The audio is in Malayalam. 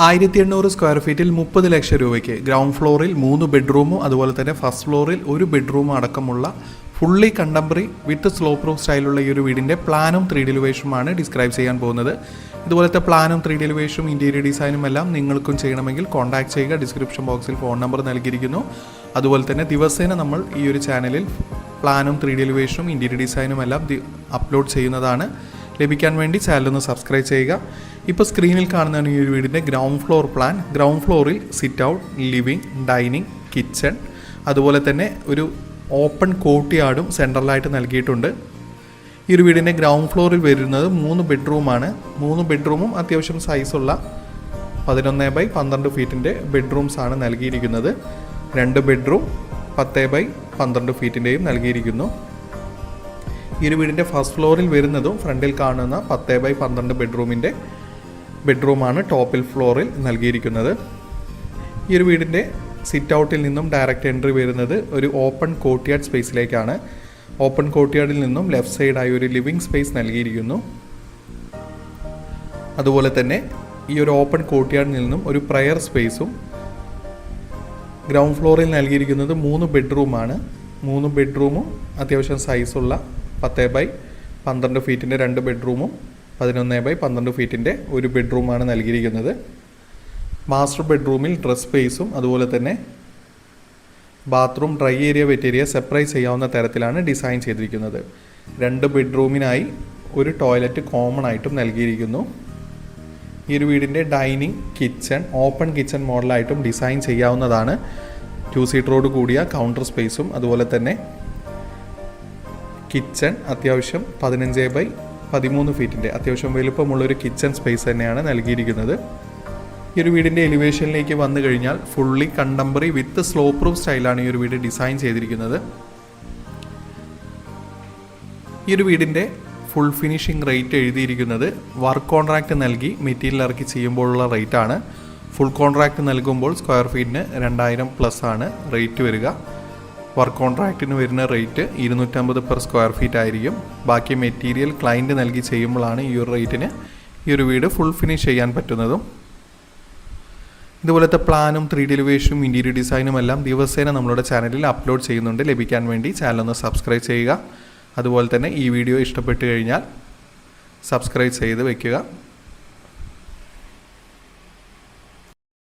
1800 സ്ക്വയർ ഫീറ്റിൽ 30 ലക്ഷം രൂപയ്ക്ക് ഗ്രൗണ്ട് ഫ്ലോറിൽ 3 ബെഡ്റൂമും അതുപോലെ തന്നെ ഫസ്റ്റ് ഫ്ലോറിൽ 1 ബെഡ്റൂമും അടക്കമുള്ള fully contemporary with slope roof സ്റ്റൈലുള്ള ഈ ഒരു വീടിൻ്റെ പ്ലാനും 3D എലിവേഷനുമാണ് ഡിസ്ക്രൈബ് ചെയ്യാൻ പോകുന്നത്. ഇതുപോലത്തെ പ്ലാനും 3D എലിവേഷനും ഇൻറ്റീരിയർ ഡിസൈനും എല്ലാം നിങ്ങൾക്കും ചെയ്യണമെങ്കിൽ കോൺടാക്ട് ചെയ്യുക. ഡിസ്ക്രിപ്ഷൻ ബോക്സിൽ ഫോൺ നമ്പർ നൽകിയിരിക്കുന്നു. അതുപോലെ തന്നെ ദിവസേന നമ്മൾ ഈ ഒരു ചാനലിൽ പ്ലാനും 3D എലിവേഷനും ഇൻറ്റീരിയർ ഡിസൈനും എല്ലാം അപ്ലോഡ് ചെയ്യുന്നതാണ്. ലഭിക്കാൻ വേണ്ടി ചാനലൊന്ന് സബ്സ്ക്രൈബ് ചെയ്യുക. ഇപ്പോൾ സ്ക്രീനിൽ കാണുന്നതാണ് ഈ ഒരു വീടിൻ്റെ ഗ്രൗണ്ട് ഫ്ലോർ പ്ലാൻ. ഗ്രൗണ്ട് ഫ്ലോറിൽ sit out, living, dining, kitchen, അതുപോലെ തന്നെ ഒരു ഓപ്പൺ കോർട്ട്യാർഡും സെൻട്രലായിട്ട് നൽകിയിട്ടുണ്ട്. ഈ ഒരു വീടിൻ്റെ ഗ്രൗണ്ട് ഫ്ലോറിൽ വരുന്നത് 3 ബെഡ്റൂമാണ്. 3 ബെഡ്റൂമും അത്യാവശ്യം സൈസുള്ള 11x12 ഫീറ്റിൻ്റെ ബെഡ്റൂംസാണ് നൽകിയിരിക്കുന്നത്. 2 ബെഡ്റൂം 10x12 ഫീറ്റിൻ്റെയും നൽകിയിരിക്കുന്നു. ഈ ഒരു വീടിൻ്റെ ഫസ്റ്റ് ഫ്ലോറിൽ വരുന്നതും ഫ്രണ്ടിൽ കാണുന്ന 10x12 ബെഡ്റൂമിൻ്റെ ബെഡ്റൂമാണ് ടോപ്പിൽ ഫ്ലോറിൽ നൽകിയിരിക്കുന്നത്. ഈ ഒരു വീടിൻ്റെ സിറ്റ് ഔട്ടിൽ നിന്നും ഡയറക്റ്റ് എൻട്രി വരുന്നത് ഒരു ഓപ്പൺ കോർട്ട്യാർഡ് സ്പേസിലേക്കാണ്. ഓപ്പൺ കോർട്ട്യാർഡിൽ നിന്നും ലെഫ്റ്റ് സൈഡായി ഒരു ലിവിങ് സ്പേസ് നൽകിയിരിക്കുന്നു. അതുപോലെ തന്നെ ഈ ഒരു ഓപ്പൺ കോർട്ട്യാർഡിൽ നിന്നും ഒരു പ്രയർ സ്പേസും. ഗ്രൗണ്ട് ഫ്ലോറിൽ നൽകിയിരിക്കുന്നത് 3 ബെഡ്റൂമാണ്. 3 ബെഡ്റൂമും അത്യാവശ്യം സൈസുള്ള 10x12 ഫീറ്റിൻ്റെ 2 ബെഡ്റൂമും 11x12 ഫീറ്റിൻ്റെ ഒരു ബെഡ്റൂമാണ് നൽകിയിരിക്കുന്നത്. മാസ്റ്റർ ബെഡ്റൂമിൽ ഡ്രസ് സ്പേസും അതുപോലെ തന്നെ bathroom, dry area, wet area separate ചെയ്യാവുന്ന തരത്തിലാണ് ഡിസൈൻ ചെയ്തിരിക്കുന്നത്. 2 ബെഡ്റൂമിനായി ഒരു ടോയ്ലറ്റ് കോമൺ ആയിട്ടും നൽകിയിരിക്കുന്നു. ഈ ഒരു വീടിൻ്റെ ഡൈനിങ്, കിച്ചൺ ഓപ്പൺ കിച്ചൺ മോഡലായിട്ടും ഡിസൈൻ ചെയ്യാവുന്നതാണ്. 2 സീറ്ററോട് കൂടിയ കൗണ്ടർ സ്പേസും അതുപോലെ തന്നെ കിച്ചൺ അത്യാവശ്യം 15x13 ഫീറ്റിൻ്റെ അത്യാവശ്യം വലുപ്പമുള്ളൊരു കിച്ചൺ സ്പേസ് തന്നെയാണ് നൽകിയിരിക്കുന്നത്. ഈ ഒരു വീടിൻ്റെ എലിവേഷനിലേക്ക് വന്നു കഴിഞ്ഞാൽ fully contemporary with slope roof സ്റ്റൈലാണ് ഈ ഒരു വീട് ഡിസൈൻ ചെയ്തിരിക്കുന്നത്. ഈ ഒരു വീടിൻ്റെ ഫുൾ ഫിനിഷിംഗ് റേറ്റ് എഴുതിയിരിക്കുന്നത് വർക്ക് കോൺട്രാക്റ്റ് നൽകി മെറ്റീരിയൽ ഇറക്കി ചെയ്യുമ്പോഴുള്ള റേറ്റാണ്. ഫുൾ കോൺട്രാക്റ്റ് നൽകുമ്പോൾ സ്ക്വയർ ഫീറ്റിന് 2000+ ആണ് റേറ്റ് വരിക. വർക്ക് കോൺട്രാക്റ്റിന് വരുന്ന റേറ്റ് 250 പെർ സ്ക്വയർ ഫീറ്റ് ആയിരിക്കും. ബാക്കി മെറ്റീരിയൽ ക്ലയൻറ്റ് നൽകി ചെയ്യുമ്പോഴാണ് ഈ ഒരു റേറ്റിന് ഈ ഒരു വീട് ഫുൾ ഫിനിഷ് ചെയ്യാൻ പറ്റുന്നതും. ഇതുപോലത്തെ പ്ലാനും 3D എലിവേഷനും ഇൻറ്റീരിയർ ഡിസൈനും എല്ലാം ദിവസേന നമ്മളുടെ ചാനലിൽ അപ്ലോഡ് ചെയ്യുന്നുണ്ട്. ലഭിക്കാൻ വേണ്ടി ചാനലൊന്ന് സബ്സ്ക്രൈബ് ചെയ്യുക. അതുപോലെ തന്നെ ഈ വീഡിയോ ഇഷ്ടപ്പെട്ട് കഴിഞ്ഞാൽ സബ്സ്ക്രൈബ് ചെയ്ത് വയ്ക്കുക.